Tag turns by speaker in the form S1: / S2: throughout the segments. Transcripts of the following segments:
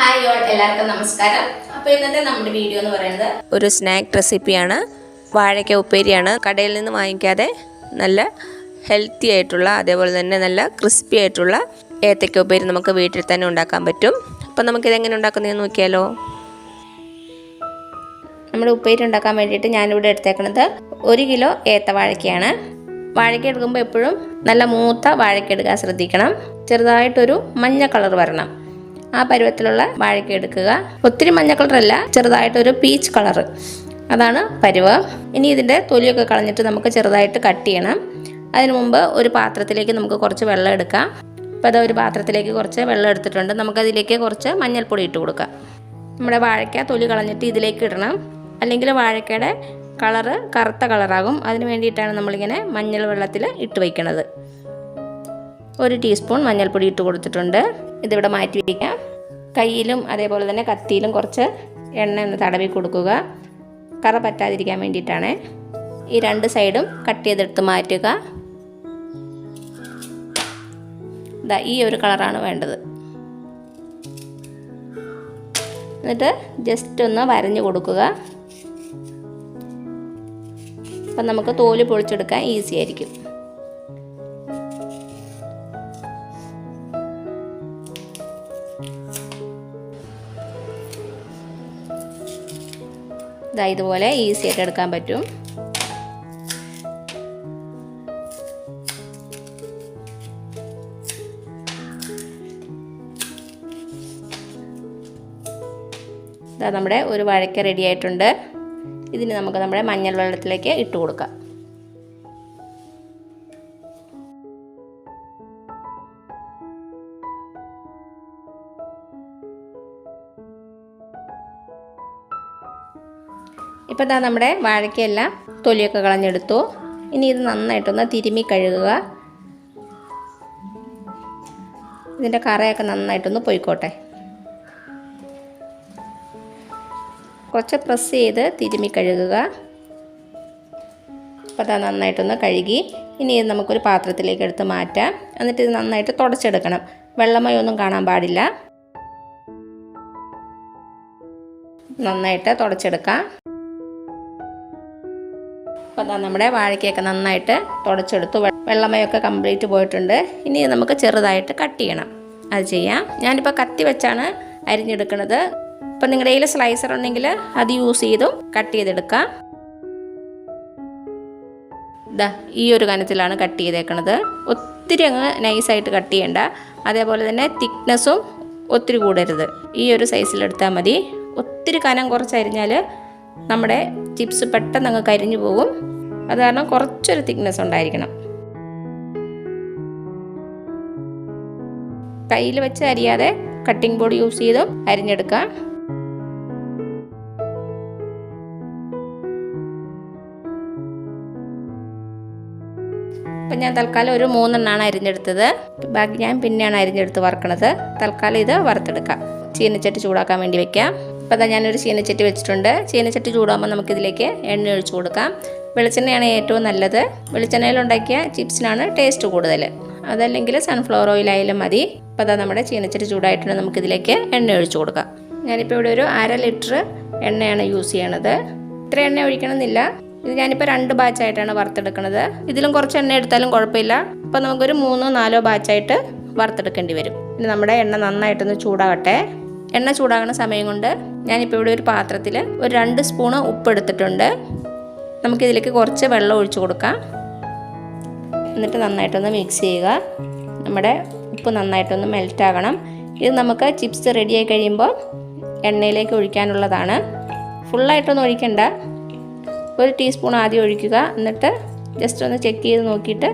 S1: Hi all, എല്ലാവർക്കും നമസ്കാരം. അപ്പോൾ ഇന്നത്തെ നമ്മുടെ വീഡിയോ എന്ന് പറയുന്നത്
S2: ഒരു സ്നാക്ക് റെസിപ്പിയാണ്. വാഴയ്ക്ക ഉപ്പേരിയാണ്. കടയിൽ നിന്ന് വാങ്ങിക്കാതെ നല്ല ഹെൽത്തി ആയിട്ടുള്ള, അതേപോലെ തന്നെ നല്ല ക്രിസ്പി ആയിട്ടുള്ള ഏത്തയ്ക്ക ഉപ്പേരി നമുക്ക് വീട്ടിൽ തന്നെ ഉണ്ടാക്കാൻ പറ്റും. അപ്പം നമുക്കിതെങ്ങനെ ഉണ്ടാക്കുന്നതെന്ന് നോക്കിയാലോ. നമ്മുടെ ഉപ്പേരി ഉണ്ടാക്കാൻ വേണ്ടിയിട്ട് ഞാനിവിടെ എടുത്തേക്കുന്നത് 1 കിലോ വാഴയ്ക്കയാണ്. വാഴയ്ക്ക എടുക്കുമ്പോൾ എപ്പോഴും നല്ല മൂത്ത വാഴയ്ക്ക എടുക്കാൻ ശ്രദ്ധിക്കണം. ചെറുതായിട്ടൊരു മഞ്ഞ കളർ വരണം. ആ പരുവത്തിലുള്ള വാഴയ്ക്ക എടുക്കുക. ഒത്തിരി മഞ്ഞ കളറല്ല, ചെറുതായിട്ടൊരു പീച്ച് കളർ, അതാണ് പരുവ്. ഇനി ഇതിൻ്റെ തൊലിയൊക്കെ കളഞ്ഞിട്ട് നമുക്ക് ചെറുതായിട്ട് കട്ട് ചെയ്യണം. അതിനു മുമ്പ് ഒരു പാത്രത്തിലേക്ക് നമുക്ക് കുറച്ച് വെള്ളം എടുക്കാം. അപ്പോൾ അത് ഒരു പാത്രത്തിലേക്ക് കുറച്ച് വെള്ളം എടുത്തിട്ടുണ്ട്. നമുക്കതിലേക്ക് കുറച്ച് മഞ്ഞൾപ്പൊടി ഇട്ട് കൊടുക്കാം. നമ്മുടെ വാഴയ്ക്ക തൊലി കളഞ്ഞിട്ട് ഇതിലേക്ക് ഇടണം, അല്ലെങ്കിൽ വാഴയ്ക്കയുടെ കളറ് കറുത്ത കളറാകും. അതിന് വേണ്ടിയിട്ടാണ് നമ്മളിങ്ങനെ മഞ്ഞൾ വെള്ളത്തിൽ ഇട്ട് വയ്ക്കുന്നത്. 1 ടീസ്പൂൺ മഞ്ഞൾപ്പൊടി ഇട്ട് കൊടുത്തിട്ടുണ്ട്. ഇതിവിടെ മാറ്റി വയ്ക്കാം. കയ്യിലും അതേപോലെ തന്നെ കത്തിയിലും കുറച്ച് എണ്ണ ഒന്ന് തടവി കൊടുക്കുക. കറ പറ്റാതിരിക്കാൻ വേണ്ടിയിട്ടാണ്. ഈ 2 സൈഡും കട്ട് ചെയ്തെടുത്ത് മാറ്റുക. ഇതാ ഈ ഒരു കളറാണ് വേണ്ടത്. എന്നിട്ട് ജസ്റ്റ് ഒന്ന് വരഞ്ഞു കൊടുക്കുക. അപ്പം നമുക്ക് തോല് പൊളിച്ചെടുക്കാൻ ഈസി ആയിരിക്കും. ഇതുപോലെ ഈസി ആയിട്ട് എടുക്കാൻ പറ്റും. നമ്മുടെ ഒരു വാഴയ്ക്ക റെഡി ആയിട്ടുണ്ട്. ഇതിന് നമുക്ക് നമ്മുടെ മഞ്ഞൾ വെള്ളത്തിലേക്ക് ഇട്ട് കൊടുക്കാം. ഇപ്പോൾ നമ്മുടെ വാഴയ്ക്കയെല്ലാം തൊലിയൊക്കെ കളഞ്ഞെടുത്തു. ഇനി ഇത് നന്നായിട്ടൊന്ന് തിരുമ്മി കഴുകുക. ഇതിൻ്റെ കറയൊക്കെ നന്നായിട്ടൊന്ന് പൊയ്ക്കോട്ടെ. കുറച്ച് പ്രസ് ചെയ്ത് തിരുമ്മി കഴുകുക. അപ്പോൾ അത് നന്നായിട്ടൊന്ന് കഴുകി ഇനി ഇത് നമുക്കൊരു പാത്രത്തിലേക്ക് എടുത്ത് മാറ്റാം. എന്നിട്ട് ഇത് നന്നായിട്ട് തുടച്ചെടുക്കണം. വെള്ളമയൊന്നും കാണാൻ പാടില്ല. നന്നായിട്ട് തുടച്ചെടുക്കാം. അപ്പോൾ നമ്മുടെ വാഴയ്ക്കൊക്കെ നന്നായിട്ട് തുടച്ചെടുത്തു. വെള്ളമയൊക്കെ കംപ്ലീറ്റ് പോയിട്ടുണ്ട്. ഇനി നമുക്ക് ചെറുതായിട്ട് കട്ട് ചെയ്യണം. അത് ചെയ്യാം. ഞാനിപ്പോൾ കത്തി വെച്ചാണ് അരിഞ്ഞെടുക്കുന്നത്. ഇപ്പം നിങ്ങളുടെ കയ്യിൽ സ്ലൈസർ ഉണ്ടെങ്കിൽ അത് യൂസ് ചെയ്തും കട്ട് ചെയ്തെടുക്കാം. ഈ ഒരു കനത്തിലാണ് കട്ട് ചെയ്തേക്കണത്. ഒത്തിരി അങ്ങ് നൈസായിട്ട് കട്ട് ചെയ്യണ്ട. അതേപോലെ തന്നെ തിക്നെസ്സും ഒത്തിരി കൂടരുത്. ഈ ഒരു സൈസിലെടുത്താൽ മതി. ഒത്തിരി കനം കുറച്ചരിഞ്ഞാൽ നമ്മുടെ ചിപ്സ് പെട്ടെന്ന് അങ്ങ് കരിഞ്ഞു പോകും. അത് കാരണം കുറച്ചൊരു തിക്നെസ് ഉണ്ടായിരിക്കണം. കയ്യിൽ വെച്ച് അരിയാതെ കട്ടിംഗ് ബോർഡ് യൂസ് ചെയ്തും അരിഞ്ഞെടുക്കാം. അപ്പം ഞാൻ തൽക്കാലം ഒരു 3 എണ്ണമാണ് അരിഞ്ഞെടുത്തത്. ബാക്കി ഞാൻ പിന്നെയാണ് അരിഞ്ഞെടുത്ത് വറുക്കണത്. തൽക്കാലം ഇത് വറുത്തെടുക്കാം. ചീനച്ചട്ടി ചൂടാക്കാൻ വേണ്ടി വെക്കാം. അപ്പോൾ ഞാനൊരു ചീനച്ചട്ടി വെച്ചിട്ടുണ്ട്. ചീനച്ചട്ടി ചൂടാകുമ്പോൾ നമുക്കിതിലേക്ക് എണ്ണ ഒഴിച്ചു കൊടുക്കാം. വെളിച്ചെണ്ണയാണ് ഏറ്റവും നല്ലത്. വെളിച്ചെണ്ണയിലുണ്ടാക്കിയ ചിപ്സിനാണ് ടേസ്റ്റ് കൂടുതൽ. അതല്ലെങ്കിൽ സൺഫ്ലവർ ഓയിലായാലും മതി. അപ്പോൾ നമ്മുടെ ചീനച്ചട്ടി ചൂടായിട്ടുണ്ട്. നമുക്കിതിലേക്ക് എണ്ണ ഒഴിച്ചു കൊടുക്കാം. ഞാനിപ്പോൾ ഇവിടെ ഒരു 1/2 ലിറ്റർ എണ്ണയാണ് യൂസ് ചെയ്യണത്. ഇത്ര എണ്ണ ഒഴിക്കണമെന്നില്ല. ഇത് ഞാനിപ്പോൾ 2 ബാച്ചായിട്ടാണ് വറുത്തെടുക്കുന്നത്. ഇതിലും കുറച്ച് എണ്ണ എടുത്താലും കുഴപ്പമില്ല. അപ്പോൾ നമുക്കൊരു 3-4 ബാച്ചായിട്ട് വറുത്തെടുക്കേണ്ടി വരും. ഇനി നമ്മുടെ എണ്ണ നന്നായിട്ടൊന്ന് ചൂടാകട്ടെ. എണ്ണ ചൂടാകുന്ന സമയം കൊണ്ട് ഞാനിപ്പോൾ ഇവിടെ ഒരു പാത്രത്തിൽ ഒരു 2 സ്പൂണ് ഉപ്പ് എടുത്തിട്ടുണ്ട്. നമുക്കിതിലേക്ക് കുറച്ച് വെള്ളം ഒഴിച്ചു കൊടുക്കാം. എന്നിട്ട് നന്നായിട്ടൊന്ന് മിക്സ് ചെയ്യുക. നമ്മുടെ ഉപ്പ് നന്നായിട്ടൊന്ന് മെൽറ്റാകണം. ഇത് നമുക്ക് ചിപ്സ് റെഡിയായി കഴിയുമ്പോൾ എണ്ണയിലേക്ക് ഒഴിക്കാനുള്ളതാണ്. ഫുള്ളായിട്ടൊന്നും ഒഴിക്കണ്ട. 1 ടീസ്പൂൺ ആദ്യം ഒഴിക്കുക. എന്നിട്ട് ജസ്റ്റ് ഒന്ന് ചെക്ക് ചെയ്ത് നോക്കിയിട്ട്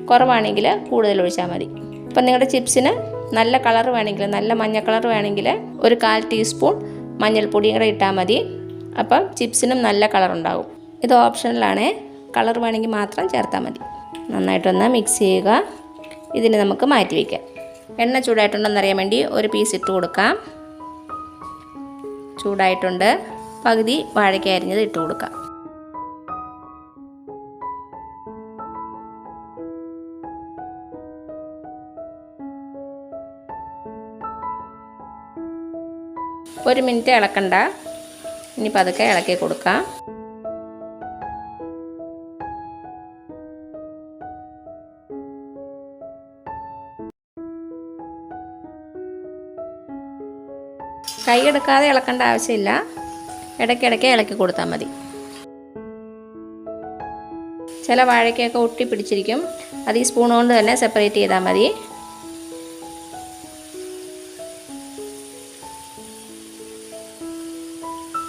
S2: കുറവാണെങ്കിൽ കൂടുതൽ ഒഴിച്ചാൽ മതി. അപ്പം നിങ്ങളുടെ ചിപ്സിന് നല്ല കളർ വേണമെങ്കിൽ, നല്ല മഞ്ഞ കളർ വേണമെങ്കിൽ ഒരു 1/4 ടീസ്പൂൺ മഞ്ഞൾപ്പൊടിയും കൂടെ ഇട്ടാൽ മതി. അപ്പം ചിപ്സിനും നല്ല കളർ ഉണ്ടാകും. ഇത് ഓപ്ഷണലാണ്. കളർ വേണമെങ്കിൽ മാത്രം ചേർത്താൽ മതി. നന്നായിട്ടൊന്ന് മിക്സ് ചെയ്യുക. ഇതിന് നമുക്ക് മാറ്റി വയ്ക്കാം. എണ്ണ ചൂടായിട്ടുണ്ടെന്നറിയാൻ വേണ്ടി ഒരു പീസ് ഇട്ട് കൊടുക്കാം. ചൂടായിട്ടുണ്ട്. പകുതി വാഴയ്ക്ക അരിഞ്ഞത് ഇട്ട് കൊടുക്കാം. 1 മിനിറ്റ് ഇളക്കണ്ട. ഇനി പതുക്കെ ഇളക്കി കൊടുക്കാം. കൈ എടുക്കാതെ ഇളക്കേണ്ട ആവശ്യമില്ല. ഇടയ്ക്കിടയ്ക്ക് ഇളക്കി കൊടുത്താൽ മതി. ചില വാഴയ്ക്കൊക്കെ ഒട്ടി പിടിച്ചിരിക്കും. അത് ഈ സ്പൂൺ കൊണ്ട് തന്നെ സെപ്പറേറ്റ് ചെയ്താൽ മതി.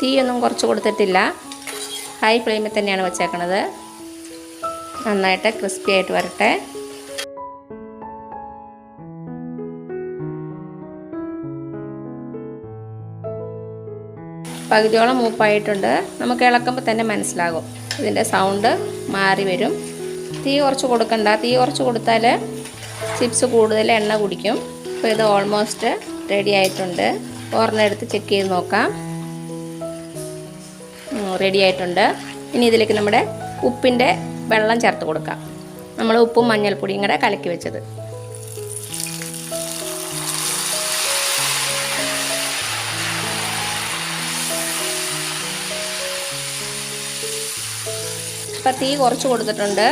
S2: തീയൊന്നും കുറച്ച് കൊടുത്തിട്ടില്ല. ഹൈ ഫ്ലെയിമിൽ തന്നെയാണ് വെച്ചേക്കണത്. നന്നായിട്ട് ക്രിസ്പി ആയിട്ട് വരട്ടെ. പകുതിയോളം മൂപ്പായിട്ടുണ്ട്. നമുക്ക് ഇളക്കുമ്പോൾ തന്നെ മനസ്സിലാകും. ഇതിൻ്റെ സൗണ്ട് മാറി വരും. തീ കുറച്ച് കൊടുക്കണ്ട. തീ കുറച്ച് കൊടുത്താൽ ചിപ്സ് കൂടുതൽ എണ്ണ കുടിക്കും. അപ്പോൾ ഇത് ഓൾമോസ്റ്റ് റെഡി ആയിട്ടുണ്ട്. ഒരെണ്ണം എടുത്ത് ചെക്ക് ചെയ്ത് നോക്കാം. റെഡി ആയിട്ടുണ്ട്. ഇനി ഇതിലേക്ക് നമ്മുടെ ഉപ്പിൻ്റെ വെള്ളം ചേർത്ത് കൊടുക്കാം. നമ്മൾ ഉപ്പും മഞ്ഞൾപ്പൊടിയും കൂടെ കലക്കി വെച്ചത്. ഇപ്പം തീ കുറച്ച് കൊടുത്തിട്ടുണ്ട്.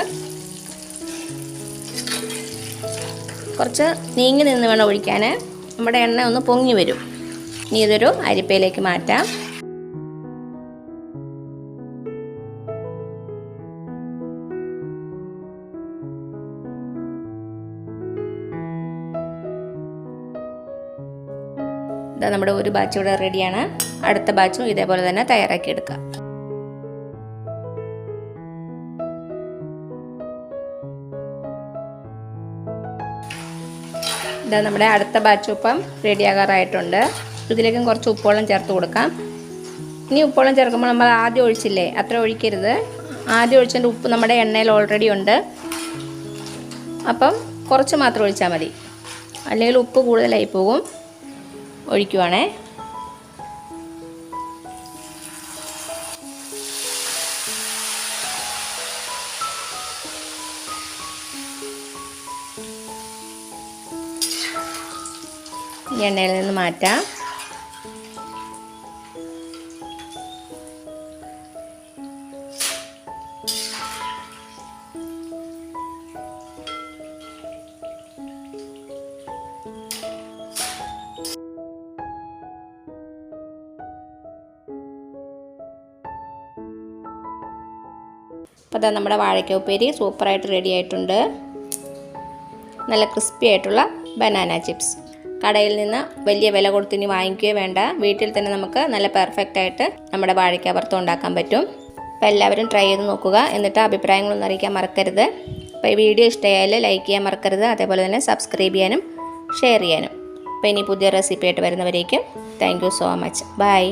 S2: കുറച്ച് നീങ്ങി നിന്ന് വേണം ഒഴിക്കാൻ. നമ്മുടെ എണ്ണ ഒന്ന് പൊങ്ങി വരും. ഇനി ഇതൊരു അരിപ്പയിലേക്ക് മാറ്റാം. ഇതാ നമ്മുടെ ഒരു ബാച്ച് ഇവിടെ റെഡിയാണ്. അടുത്ത ബാച്ചും ഇതേപോലെ തന്നെ തയ്യാറാക്കി എടുക്കാം. ഇതാ നമ്മുടെ അടുത്ത ബാച്ച് ഉപ്പം റെഡിയാകാറായിട്ടുണ്ട്. ഇതിലേക്കും കുറച്ച് ഉപ്പോളം ചേർത്ത് കൊടുക്കാം. ഇനി ഉപ്പോളം ചേർക്കുമ്പോൾ നമ്മൾ ആദ്യം ഒഴിച്ചില്ലേ, അത്ര ഒഴിക്കരുത്. ആദ്യം ഒഴിച്ചതിൻ്റെ ഉപ്പ് നമ്മുടെ എണ്ണയിൽ ഓൾറെഡി ഉണ്ട്. അപ്പം കുറച്ച് മാത്രം ഒഴിച്ചാൽ മതി. അല്ലെങ്കിൽ ഉപ്പ് കൂടുതലായി പോകും. ഒഴിക്കുവാണേ. എണ്ണയിൽ നിന്ന് മാറ്റാം. അപ്പോൾ അതാ നമ്മുടെ വാഴയ്ക്ക ഉപ്പേരി സൂപ്പറായിട്ട് റെഡി ആയിട്ടുണ്ട്. നല്ല ക്രിസ്പി ആയിട്ടുള്ള ബനാന ചിപ്സ്. കടയിൽ നിന്ന് വലിയ വില കൊടുത്ത് ഇനി വാങ്ങിക്കുകയോ വേണ്ട. വീട്ടിൽ തന്നെ നമുക്ക് നല്ല പെർഫെക്റ്റ് ആയിട്ട് നമ്മുടെ വാഴയ്ക്ക വറുത്തം ഉണ്ടാക്കാൻ പറ്റും. അപ്പോൾ എല്ലാവരും ട്രൈ ചെയ്ത് നോക്കുക. എന്നിട്ട് അഭിപ്രായങ്ങളൊന്നും അറിയിക്കാൻ മറക്കരുത്. അപ്പോൾ ഈ വീഡിയോ ഇഷ്ടമായാൽ ലൈക്ക് ചെയ്യാൻ മറക്കരുത്. അതേപോലെ തന്നെ സബ്സ്ക്രൈബ് ചെയ്യാനും ഷെയർ ചെയ്യാനും. അപ്പോൾ ഇനി പുതിയ റെസിപ്പി ആയിട്ട് വരുന്നവരേക്കും thank you so much. By.